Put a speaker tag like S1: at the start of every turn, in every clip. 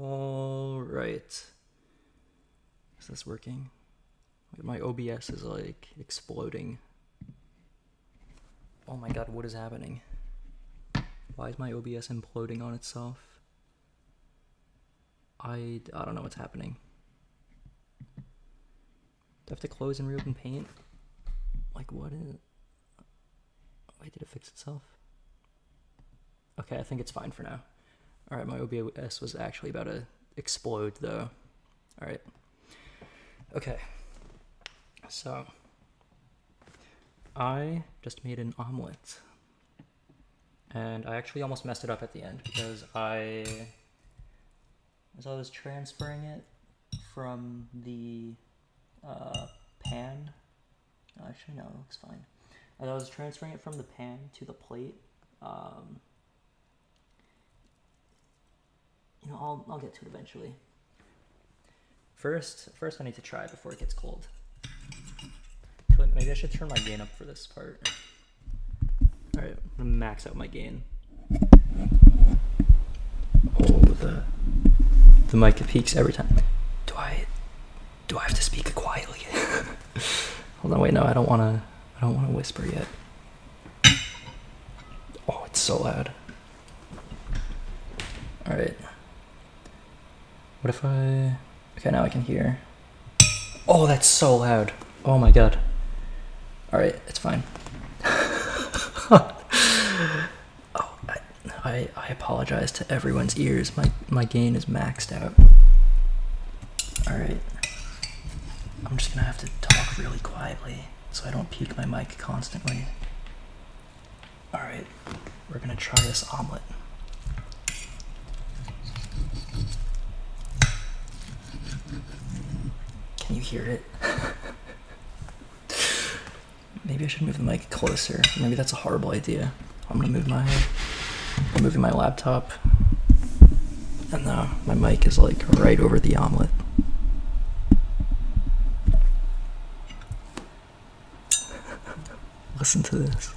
S1: All right. Is this working? My OBS is like exploding. Oh my god, what is happening? Why is my OBS imploding on itself? I don't know what's happening. Do I have to close and reopen Paint? Like, what is... Wait, did it fix itself? Okay, I think it's fine for now. Alright, my OBS was actually about to explode, though. Alright. Okay. So, I just made an omelet. And I actually almost messed it up at the end, because as I was transferring it from the pan... Actually, no, it looks fine. As I was transferring it from the pan to the plate, you know, I'll get to it eventually. First I need to try before it gets cold. Maybe I should turn my gain up for this part. Alright, I'm gonna max out my gain. Oh, the mic peaks every time. Do I have to speak quietly? Hold on, wait, no, I don't wanna whisper yet. Oh, it's so loud. Alright. What if I... Okay, now I can hear. Oh, that's so loud. Oh my god. Alright, it's fine. Oh, I apologize to everyone's ears. My gain is maxed out. Alright. I'm just gonna have to talk really quietly so I don't peak my mic constantly. Alright, we're gonna try this omelet. Can you hear it? Maybe I should move the mic closer. Maybe that's a horrible idea. I'm moving my laptop. And now my mic is like right over the omelet. Listen to this.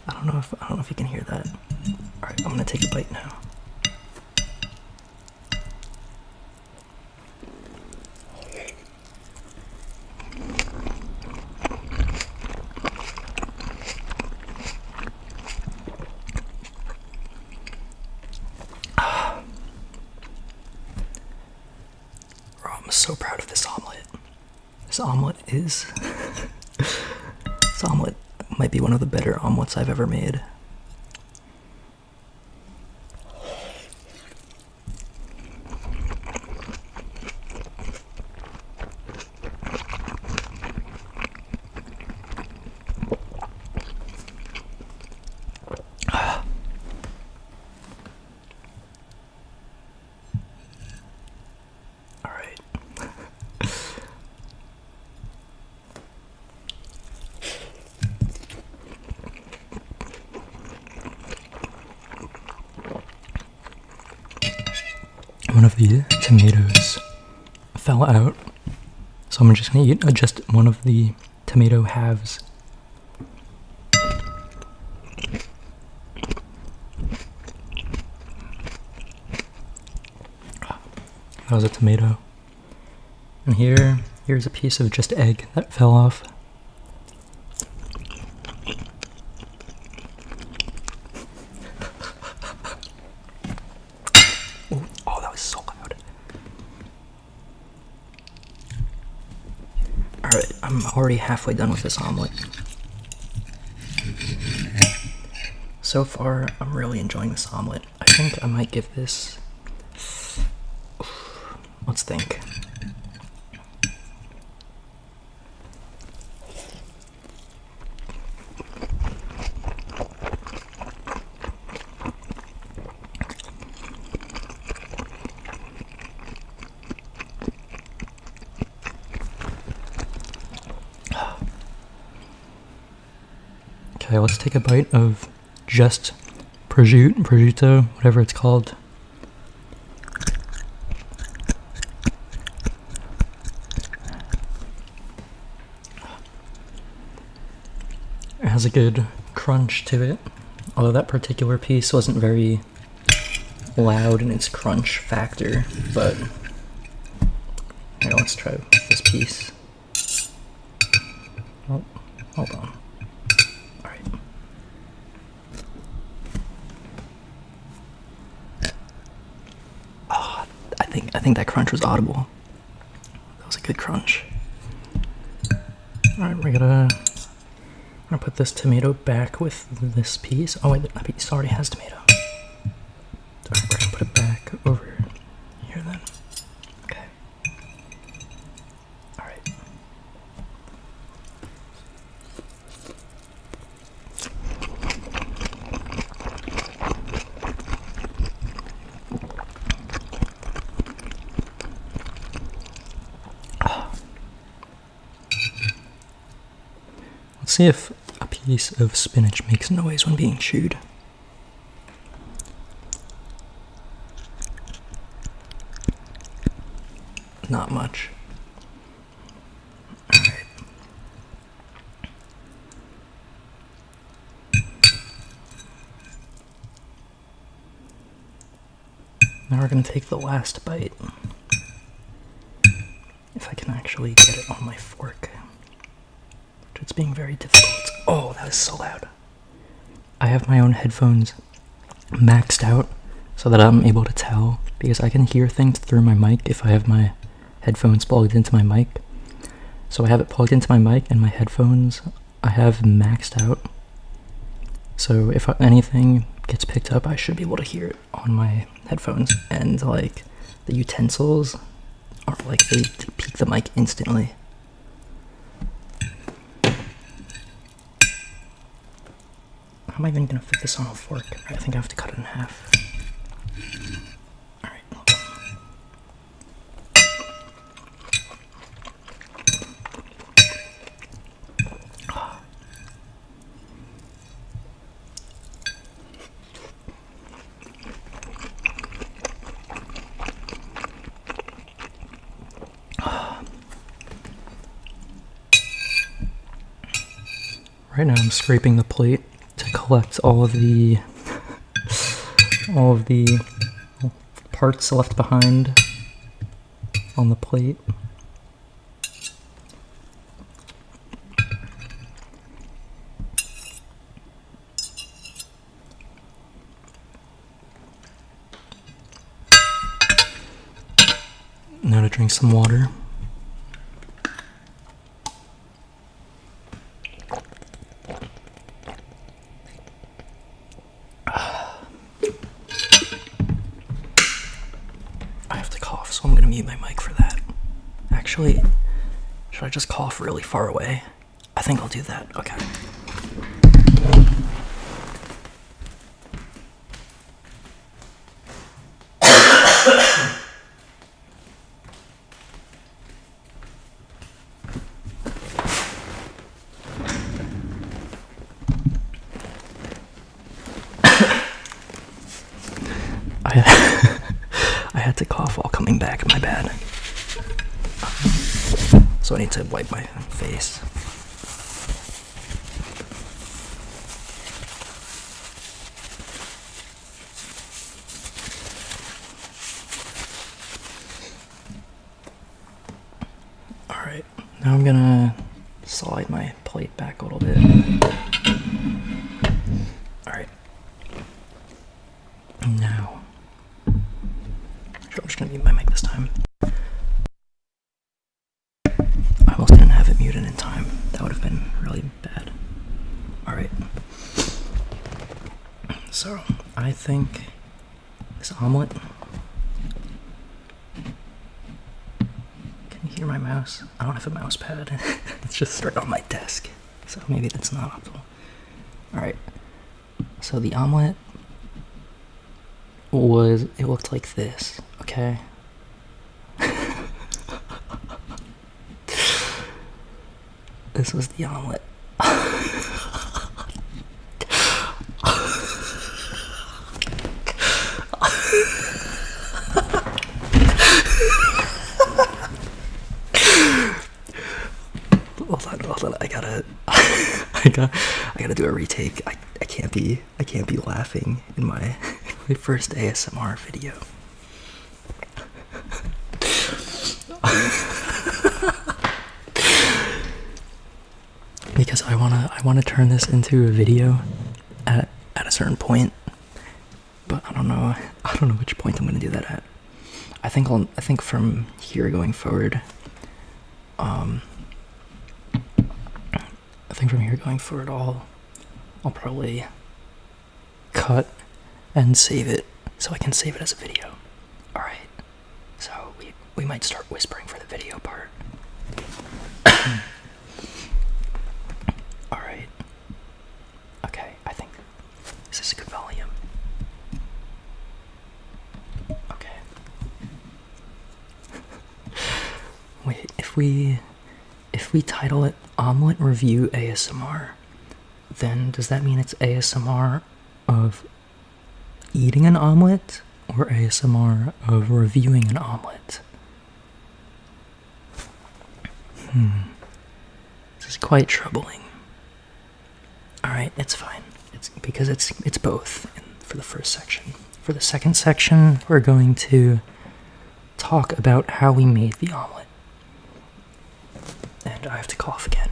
S1: I don't know if you can hear that. Alright, I'm gonna take a bite now. Bro, I'm so proud of this omelet. This omelet might be one of the better omelets I've ever made. Alright. One of the tomatoes fell out, so I'm just gonna eat just one of the tomato halves. That was a tomato. And here's a piece of just egg that fell off. Oh, that was so loud. Alright, I'm already halfway done with this omelet. So far, I'm really enjoying this omelet. I think I might give this... Let's think. Okay, let's take a bite of just prosciutto, whatever it's called. has a good crunch to it. Although that particular piece wasn't very loud in its crunch factor, but here, let's try this piece. Oh, hold on. Alright. Oh, I think that crunch was audible. That was a good crunch. Alright, I'm gonna put this tomato back with this piece. Oh wait, that piece already has tomato. Alright, we're gonna put it back over here then. Okay. Alright. Let's see if a piece of spinach makes noise when being chewed. Not much. Alright. Now we're going to take the last bite. If I can actually get it on my fork. Which it's being very difficult. Oh, that is so loud. I have my own headphones maxed out so that I'm able to tell, because I can hear things through my mic if I have my headphones plugged into my mic. So I have it plugged into my mic, and my headphones I have maxed out. So if anything gets picked up, I should be able to hear it on my headphones. And like the utensils are like, they peak the mic instantly. How am I even gonna fit this on a fork? I think I have to cut it in half. Alright, hold on. Right now I'm scraping the plate to collect all of the parts left behind on the plate. Now to drink some water. So I'm gonna mute my mic for that. Actually, should I just cough really far away? I think I'll do that. Okay. I had to cough while coming back, my bad. So I need to wipe my face. Alright, now I'm gonna slide my plate back a little bit. Alright. Now, I'm just gonna mute my mic this time. I almost didn't have it muted in time. That would have been really bad. Alright. So, I think this omelet. Can you hear my mouse? I don't have a mouse pad. It's just right on my desk. So maybe that's not optimal. Alright. So the omelet it looked like this, okay? This was the omelet. Hold on, I gotta do a retake. I can't be laughing in my my first ASMR video. Because I wanna turn this into a video at a certain point, but I don't know which point I'm gonna do that at. I think from here going forward, I'll probably cut and save it so I can save it as a video. All right, so we might start whispering for the video part. All right. Okay, I think this is a good volume. Okay. Wait, if we title it Omelet Review ASMR, then does that mean it's ASMR of eating an omelet or ASMR of reviewing an omelet? This is quite troubling. Alright, it's fine. It's because it's both for the first section. For the second section, we're going to talk about how we made the omelet. And I have to cough again.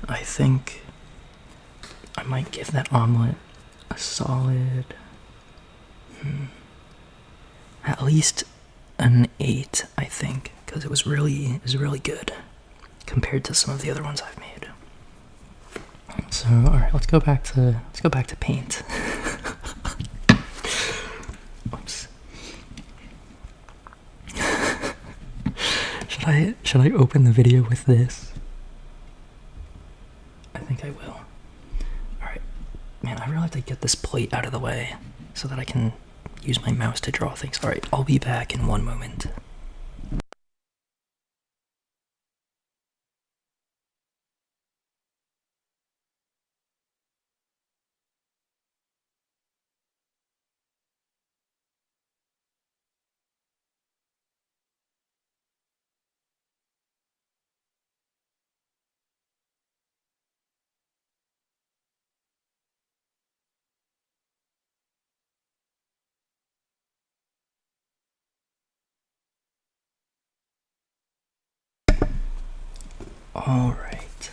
S1: I think I might give that omelet a solid, at least an 8, I think, because it was really good compared to some of the other ones I've made. So, all right, let's go back to paint. Whoops. Should I open the video with this? I think I will. Alright. Man, I really have to get this plate out of the way so that I can use my mouse to draw things. Alright, I'll be back in one moment. Alright.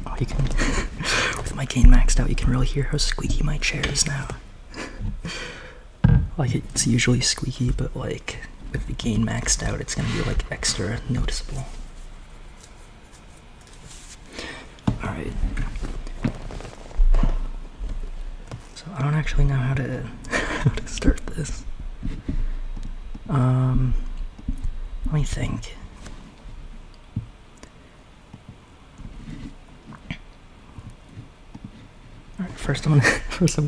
S1: Oh, you can, with my gain maxed out, you can really hear how squeaky my chair is now. Like, it's usually squeaky, but like, with the gain maxed out, it's gonna be like extra noticeable. Alright. So I don't actually know how to start this. Let me think. Alright, first I'm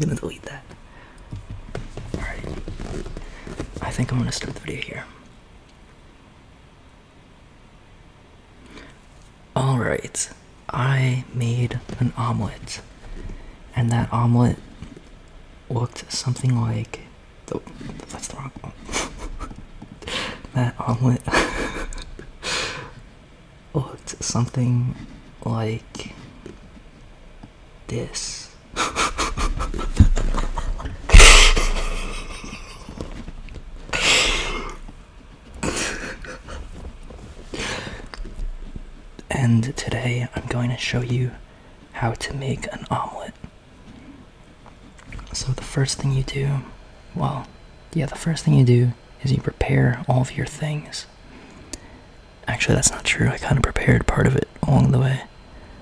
S1: gonna delete that. Alright. I think I'm gonna start the video here. Alright. I made an omelet. And that omelet looked something like that's the wrong one. That omelet looked something like this. And today I'm going to show you how to make an omelet. So the first thing you do, is you prepare all of your things. Actually, that's not true. I kind of prepared part of it along the way.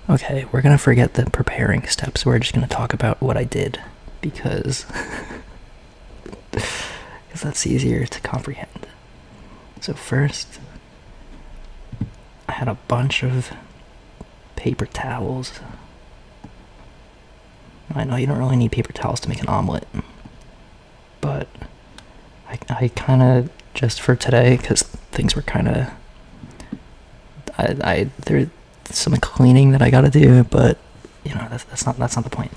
S1: Okay, we're gonna forget the preparing steps. We're just gonna talk about what I did because that's easier to comprehend. So first, I had a bunch of paper towels. I know you don't really need paper towels to make an omelet, but I kind of, just for today, because things were kind of, there's some cleaning that I gotta do, but you know, that's not the point.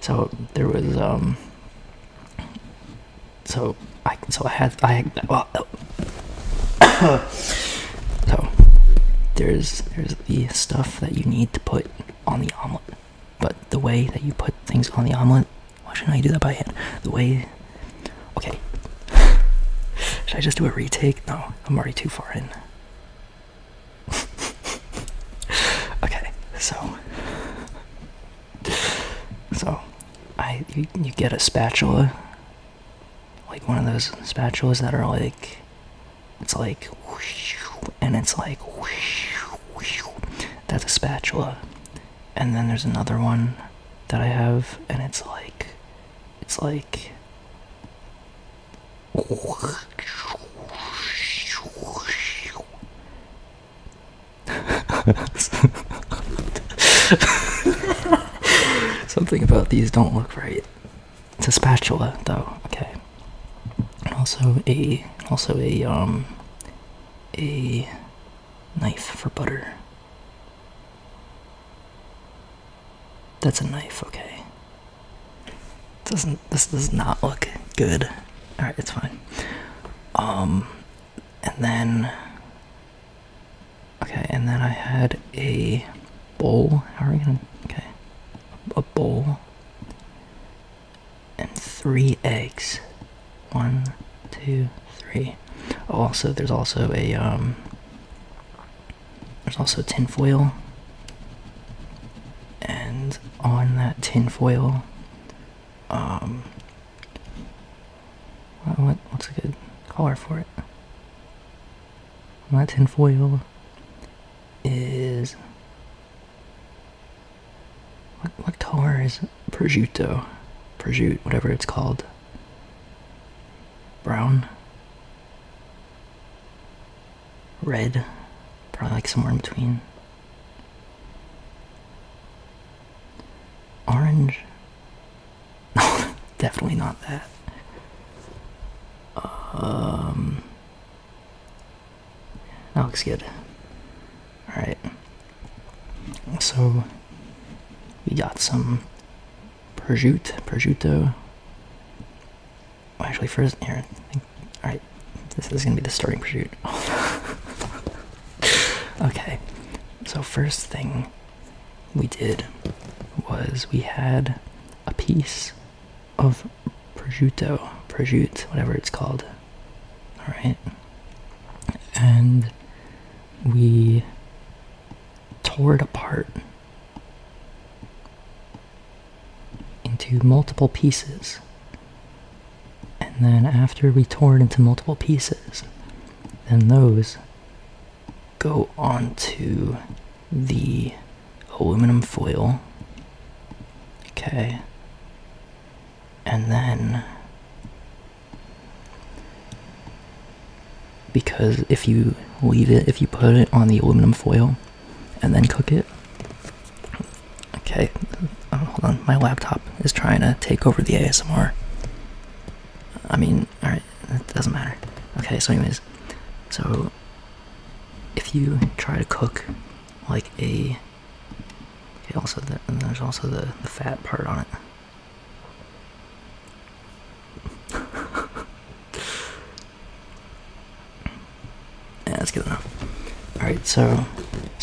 S1: So there was So there's the stuff that you need to put on the omelet, but the way that you put things on the omelet, why shouldn't I do that by hand? The way, okay. Should I just do a retake? No, I'm already too far in. Okay, so you get a spatula, like one of those spatulas that are like, it's like whoosh, and it's like whoosh, whoosh. That's a spatula. And then there's another one that I have, and it's like something about these don't look right. It's a spatula though, okay. And also a knife for butter. That's a knife, okay. This does not look good. Alright, it's fine. And then I had a bowl. How are we gonna, okay. A bowl and 3 eggs. 1, 2, 3. Oh, also there's also tin foil. And on that tin foil, what's a good color for it? On that tin foil is, what color is prosciutto? Prosciutto, whatever it's called. Brown? Red? Probably like somewhere in between. Orange? No, definitely not that. That looks good. Alright. So, we got some prosciutto. Well, actually, first, here, alright, this is gonna be the starting prosciutto. Okay, so first thing we did was we had a piece of prosciutto, whatever it's called. Alright. And we tore it apart into multiple pieces. And then after we tore it into multiple pieces, then those go onto the aluminum foil. Okay. And then, because if you put it on the aluminum foil and then cook it, okay, hold on, my laptop is trying to take over the ASMR. I mean, alright, it doesn't matter. Okay, so anyways, so if you try to cook like a, okay, also and there's also the fat part on it. Yeah, that's good enough. Alright, so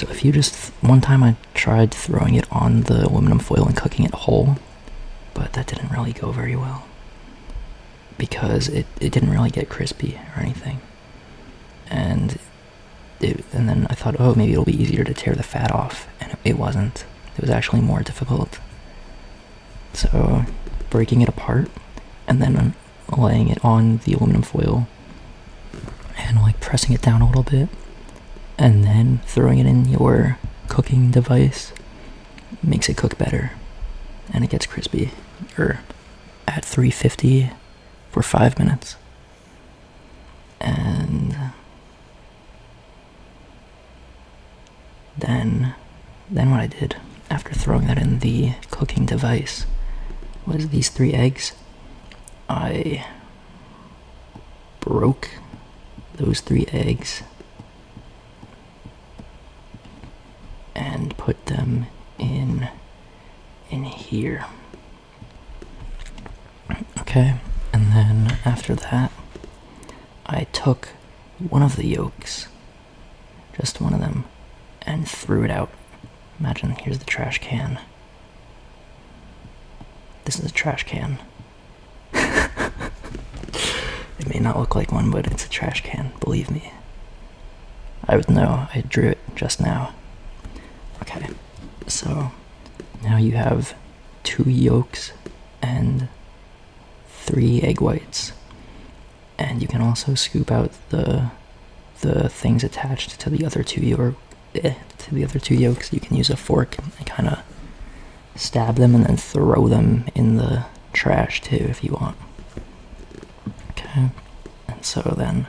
S1: if you just, one time I tried throwing it on the aluminum foil and cooking it whole, but that didn't really go very well, because it didn't really get crispy or anything. And then I thought, oh, maybe it'll be easier to tear the fat off, and it wasn't. It was actually more difficult. So, breaking it apart, and then laying it on the aluminum foil, and like pressing it down a little bit, and then throwing it in your cooking device, makes it cook better, and it gets crispy, at 350 for 5 minutes. And then what I did after throwing that in the cooking device was these 3 eggs. I broke those 3 eggs and put them in here. Okay, and then after that, I took one of the yolks, just one of them, and threw it out. Imagine, here's the trash can. This is a trash can. It may not look like one, but it's a trash can, believe me. I would know, I drew it just now. Okay, so now you have 2 yolks and 3 egg whites. And you can also scoop out the things attached to the other 2 yolks. You can use a fork and kind of stab them and then throw them in the trash too if you want. Okay, and so then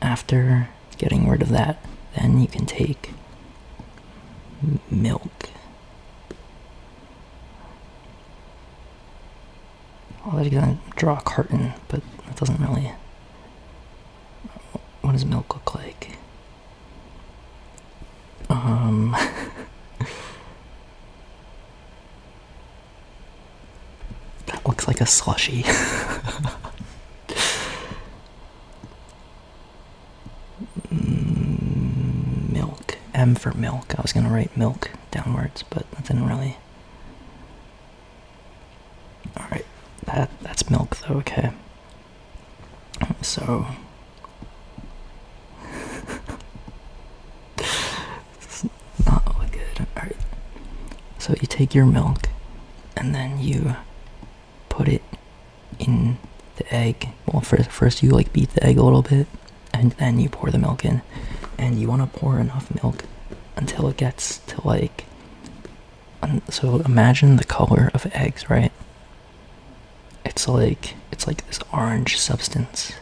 S1: after getting rid of that, then you can take milk. I was gonna draw a carton, but that doesn't really. What does milk look like? That looks like a slushie. Milk. M for milk. I was gonna write milk downwards, but that didn't really. Alright, that's milk though, okay. So it's not really good. Alright. So you take your milk and then you put it in the egg. Well, first you like beat the egg a little bit, and then you pour the milk in. And you want to pour enough milk until it gets to like. So imagine the color of eggs, right? It's like this orange substance.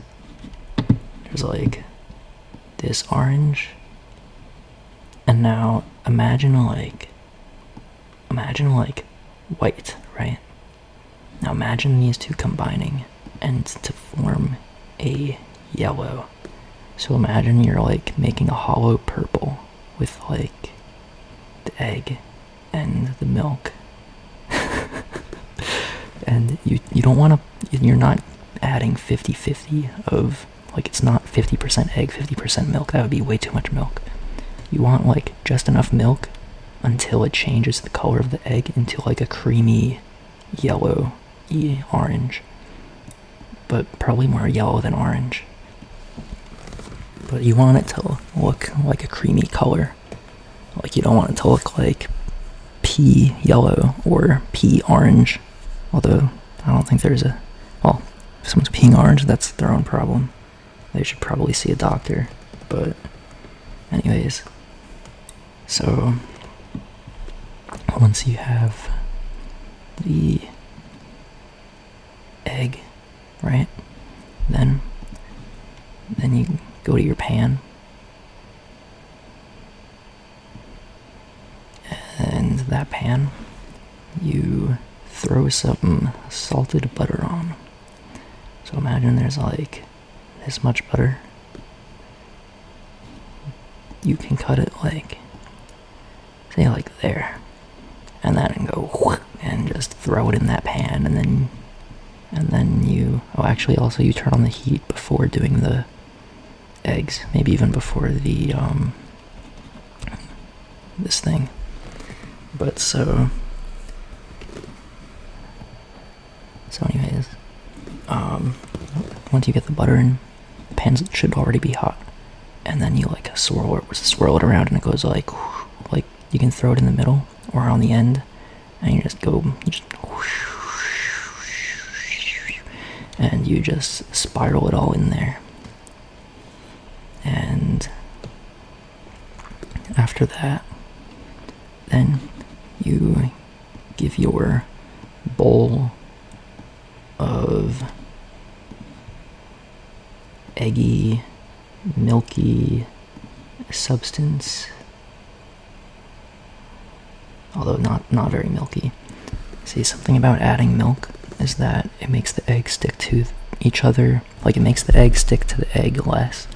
S1: There's like this orange, and now imagine like white, right? Now imagine these two combining and to form a yellow. So imagine you're like making a hollow purple with like the egg and the milk. And you don't want to, you're not adding 50-50 of, like, it's not 50% egg, 50% milk. That would be way too much milk. You want like just enough milk until it changes the color of the egg into like a creamy yellow orange, but probably more yellow than orange. But you want it to look like a creamy color. Like, you don't want it to look like pea yellow or pea orange. Although, I don't think there's a... Well, if someone's peeing orange, that's their own problem. They should probably see a doctor. But, anyways. So, once you have the egg, right? Then you go to your pan. And that pan, you throw some salted butter on. So imagine there's like this much butter. You can cut it like, say like there, and then go and just throw it in that pan, and then you, oh actually also you turn on the heat before doing the eggs, maybe even before the this thing. But so anyways, once you get the butter in, the pan should already be hot, and then you like swirl it around, and it goes like you can throw it in the middle or on the end, and you just spiral it all in there. And after that, then you give your bowl of eggy, milky substance, although not very milky. See, something about adding milk is that it makes the eggs stick to each other. Like, it makes the egg stick to the egg less.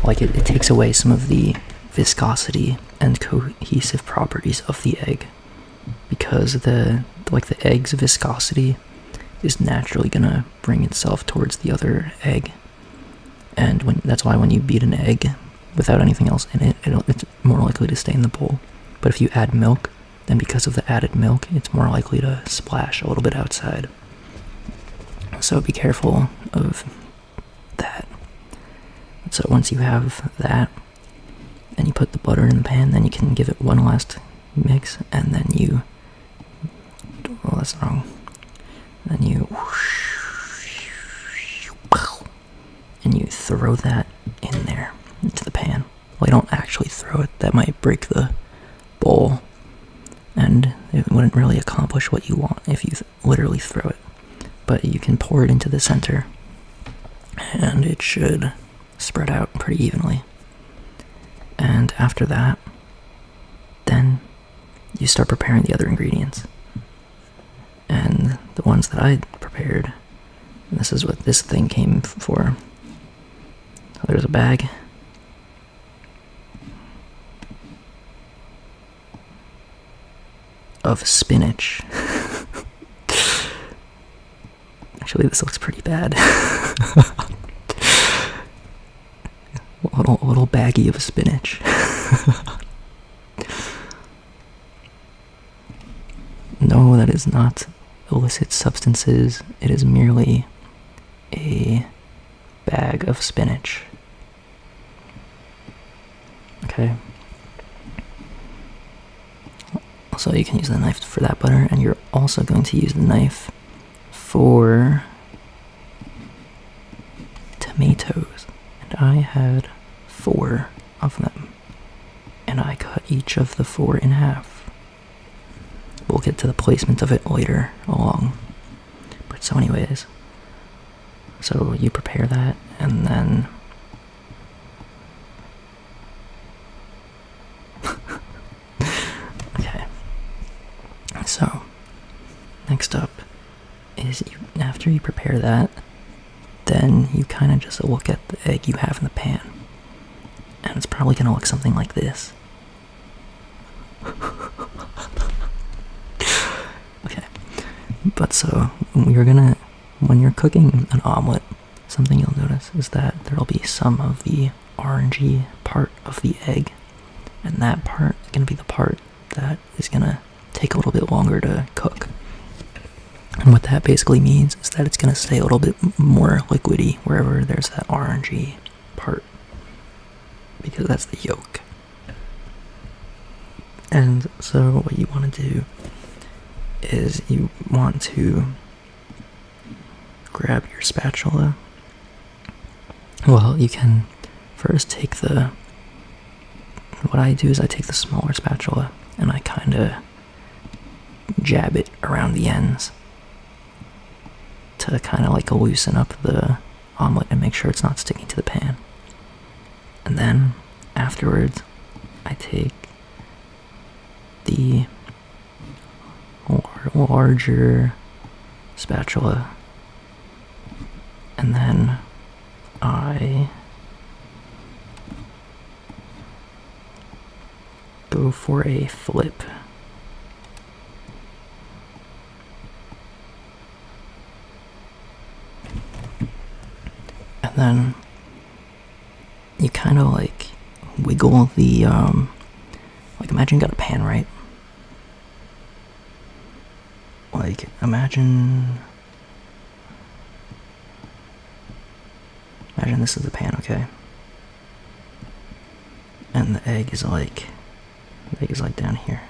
S1: Like, it takes away some of the viscosity and cohesive properties of the egg, because the egg's viscosity is naturally gonna bring itself towards the other egg, and that's why when you beat an egg without anything else in it, it's more likely to stay in the bowl. But if you add milk, then because of the added milk, it's more likely to splash a little bit outside. So be careful of that. So once you have that, and you put the butter in the pan, then you can give it one last mix, and then you, oh, that's wrong. Then you, and you throw that in there into the pan. Well, you don't actually throw it, that might break the bowl, and it wouldn't really accomplish what you want if you literally throw it. But you can pour it into the center, and it should spread out pretty evenly. And after that, then you start preparing the other ingredients. And the ones that I prepared, this is what this thing came for. So there's a bag. Of spinach. Actually, this looks pretty bad. A little baggie of spinach. No, that is not illicit substances. It is merely a bag of spinach. Okay. So you can use the knife for that butter, and you're also going to use the knife for tomatoes. And I had 4 of them, and I cut each of the 4 in half. We'll get to the placement of it later along. But so anyways, so you prepare that, and then okay. So next up is after you prepare that, then you kind of just look at the egg you have in the pan, and it's probably gonna look something like this. Okay, but so when you're cooking an omelet, something you'll notice is that there'll be some of the orangey part of the egg, and that part is gonna be the part that is gonna take a little bit longer to cook. And what that basically means is that it's going to stay a little bit more liquidy wherever there's that orangey part, because that's the yolk. And so what you want to do is you want to grab your spatula. Well, you can first take what I do is I take the smaller spatula and I kind of jab it around the ends to kind of like loosen up the omelet and make sure it's not sticking to the pan. And then afterwards, I take the larger spatula, and then I go for a flip. And then you kind of like wiggle the, like imagine you got a pan, right? Like imagine this is the pan, okay? And the egg is like down here.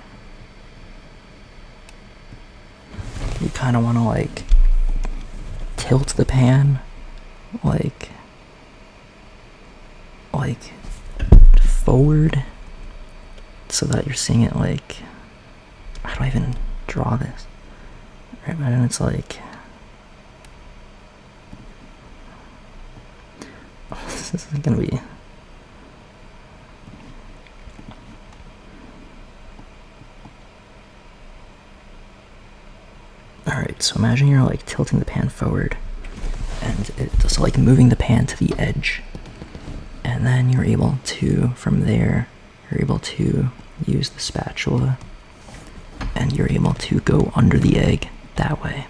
S1: You kind of want to like tilt the pan like forward so that you're seeing it like, how do I even draw this? Right, imagine it's like, oh, this is gonna be, alright, so imagine you're like tilting the pan forward and it's like moving the pan to the edge, and then you're able to, from there, you're able to use the spatula and you're able to go under the egg that way,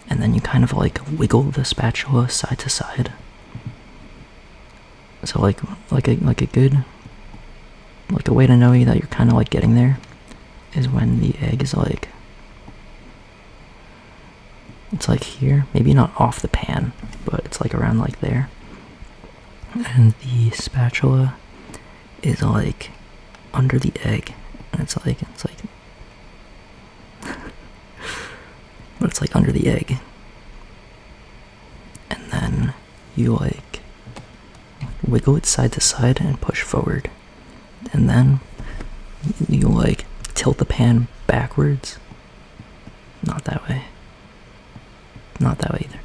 S1: and then you kind of like wiggle the spatula side to side, So like a good, like a way to know that you're kind of like getting there is when the egg is like, it's like here, maybe not off the pan, but it's like around like there, and the spatula is like under the egg, and it's like but it's like under the egg, and then you like wiggle it side to side and push forward, and then you like tilt the pan backwards, not that way either,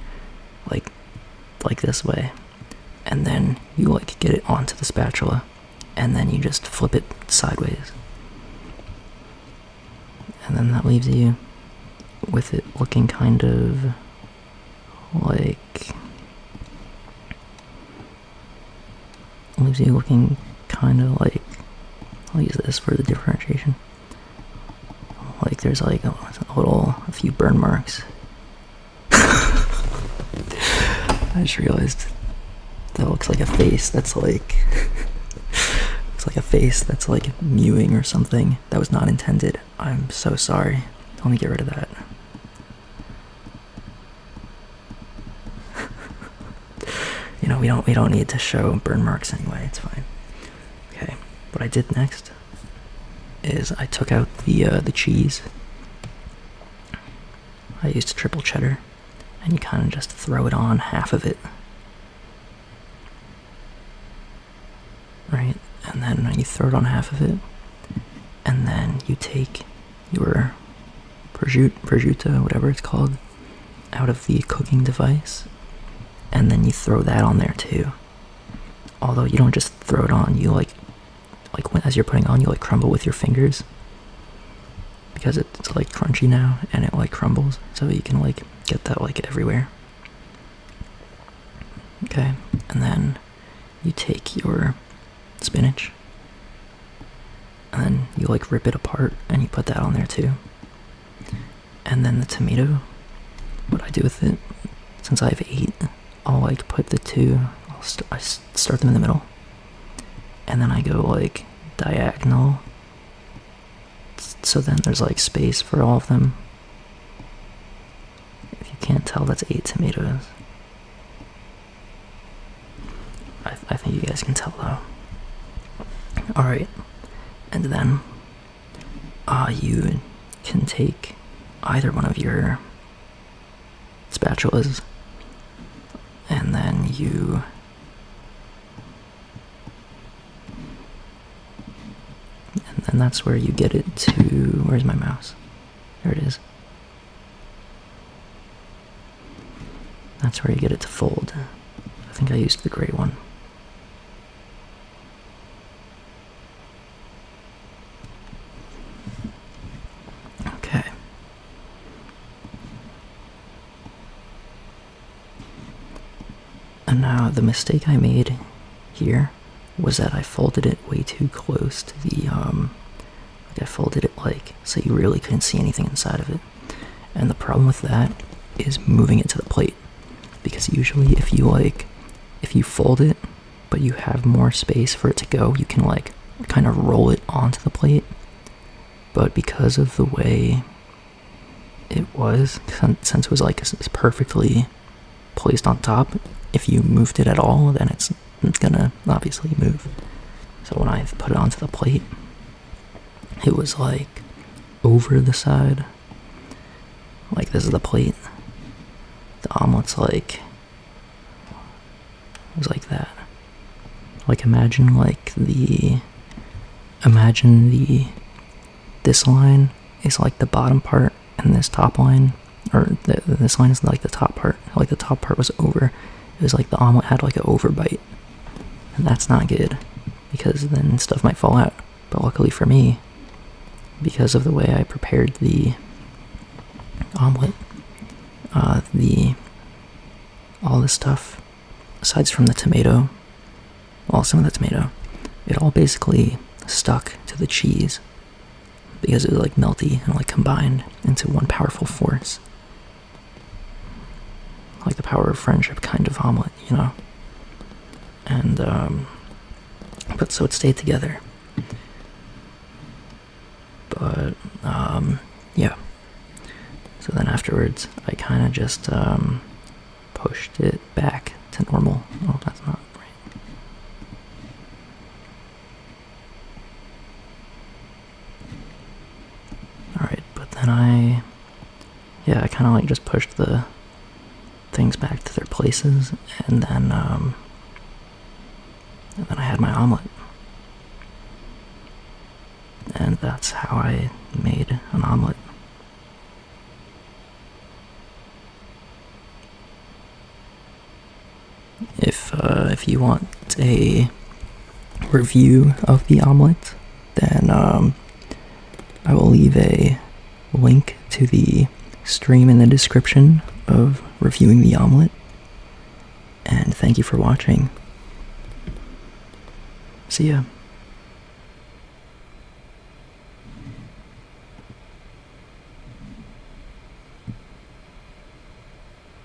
S1: like this way, and then you like get it onto the spatula, and then you just flip it sideways, and then that leaves you with it looking kind of like, I'll use this for the differentiation, like there's like a few burn marks. I just realized that looks like a face that's like it's like a face that's like mewing or something. That was not intended. I'm so sorry. Let me get rid of that. You know, we don't need to show burn marks anyway. It's fine. Okay. What I did next is I took out the cheese. I used triple cheddar, and you kind of just throw it on half of it, right? And then you throw it on half of it, and then you take your prosciutto, whatever it's called, out of the cooking device, and then you throw that on there too. Although you don't just throw it on, you like as you're putting on, you like crumble with your fingers, because it's like crunchy now and it like crumbles, so you can like get that like everywhere. Okay, and then you take your spinach and then you like rip it apart and you put that on there too. And then the tomato, what I do with it, since I have 8, I'll like put the two, I start them in the middle, and then I go like diagonal, so then there's like space for all of them. If you can't tell, that's 8 tomatoes. I think you guys can tell though. Alright, and then you can take either one of your spatulas, and then and that's where you get it to, where's my mouse? There it is. That's where you get it to fold. I think I used the gray one. Okay. And now the mistake I made here was that I folded it way too close to the, like I folded it like, so you really couldn't see anything inside of it. And the problem with that is moving it to the plate. Because usually if you fold it, but you have more space for it to go, you can like kind of roll it onto the plate. But because of the way it was, since it was like perfectly placed on top, if you moved it at all, then it's gonna obviously move. So when I put it onto the plate, it was like over the side. Like this is the plate. The omelet's like, it was like that. Like imagine this line is like the bottom part, and this top line, or this line is like the top part. Like the top part was over. It was like the omelet had like an overbite, and that's not good, because then stuff might fall out. But luckily for me, because of the way I prepared the omelet, all this stuff, aside from the tomato, well, some of the tomato, it all basically stuck to the cheese, because it was like melty and like combined into one powerful force. Like the power of friendship kind of omelet, you know? and but so it stayed together. But yeah. So then afterwards, I kind of just pushed it back to normal. Oh, that's not right. Alright, but then I kind of like just pushed the things back to their places, and then I had my omelet. And that's how I made an omelet. If you want a review of the omelet, then I will leave a link to the stream in the description of reviewing the omelet. And thank you for watching. See ya.